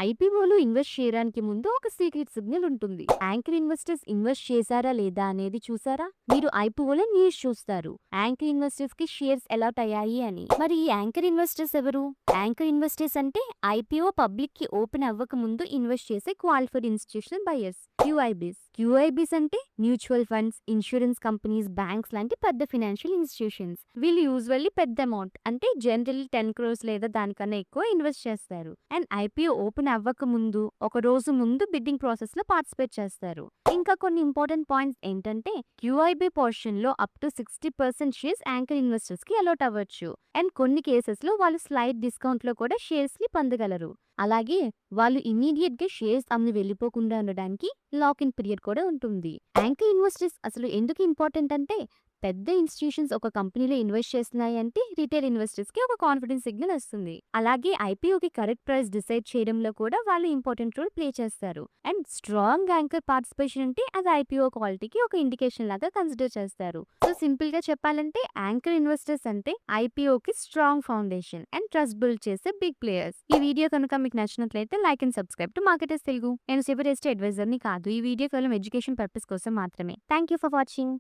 ఐపీఓలో invest చేయడానికి ముందు ఒక సీక్రెట్ సిగ్నల్ ఉంటుంది. యాంకర్ ఇన్వెస్టర్స్ ఇన్వెస్ట్ చేశారా లేదా అనేది చూసారా? మీరు ఐపీఓలో న్యూస్ చూస్తారు, యాంకర్ ఇన్వెస్టర్స్ కి షేర్స్ అలాట్ అయ్యాయి అని. మరి ఈ యాంకర్ ఇన్వెస్టర్స్ ఎవరు? యాంకర్ ఇన్వెస్టర్స్ అంటే ఐపీఓ పబ్లిక్ కి ఓపెన్ అవ్వక ముందు ఇన్వెస్ట్ చేసే క్వాలిఫైడ్ ఇన్స్టిట్యూషనల్ బయర్స్, క్యూఐబీస్. క్యూఐబీస్ అంటే mutual funds, insurance companies, banks లాంటి పెద్ద ఫైనాన్షియల్ ఇన్స్టిట్యూషన్స్. వీళ్ళు యూజువల్లీ పెద్ద అమౌంట్ అంటే జనరల్లీ 10 crores లేదా దానికన్నా ఎక్కువ ఇన్వెస్ట్ చేస్తారు. అండ్ ఐపీఓ ఓపెన్ అవ్వక ముందు ఒక రోజు ముందు బిడ్డింగ్ ప్రాసెస్ లో పార్టిసిపేట్ చేస్తారు. ఇంకా కొన్ని ఇంపార్టెంట్ పాయింట్స్ ఏంటంటే క్యూఐబీ పోర్షన్ లో up to 60% shares anchor investors కి అలాట్ అవ్వచ్చు. అండ్ కొన్ని కేసెస్ లో వాళ్ళు స్లైడ్ డిస్కౌంట్ లో కూడా షేర్స్ ని పొందగలరు. అలాగే వాళ్ళు ఇమ్మీడియట్ గా షేర్స్ అమ్మి వెళ్ళిపోకుండా ఉండడానికి లాక్ ఇన్ పీరియడ్ కూడా ఉంటుంది. యాంకర్ ఇన్వెస్టర్స్ అసలు ఎందుకు ఇంపార్టెంట్ అంటే పెద్ద ఇన్స్టిట్యూషన్స్ ఒక కంపెనీలో ఇన్వెస్ట్ చేస్తున్నాయి అంటే రిటైల్ ఇన్వెస్టర్స్ కి ఒక కాన్ఫిడెన్స్ సిగ్నల్ వస్తుంది. అలాగే ఐపీఓకి కరెక్ట్ ప్రైస్ డిసైడ్ చేయడంలో కూడా వాళ్ళు ఇంపార్టెంట్ రోల్ ప్లే చేస్తారు. అండ్ స్ట్రాంగ్ యాంకర్ పార్టిసిపేషన్ అంటే అది ఐపీఓ క్వాలిటీకి ఒక ఇండికేషన్ లాగా కన్సిడర్ చేస్తారు. సో సింపుల్ గా చెప్పాలంటే యాంకర్ ఇన్వెస్టర్స్ అంటే ఐపీఓకి strong foundation and trust build చేసే బిగ్ ప్లేయర్స్. ఈ వీడియో కనుక మీకు నచ్చినట్లయితే like and subscribe to marketers Telugu. నేను సిబిల్ ఎస్టేట్ అడ్వైజర్ ని కాదు. ఈ వీడియో కేవలం ఎడ్యుకేషన్ పర్పస్ కోసం మాత్రమే. Thank you for watching.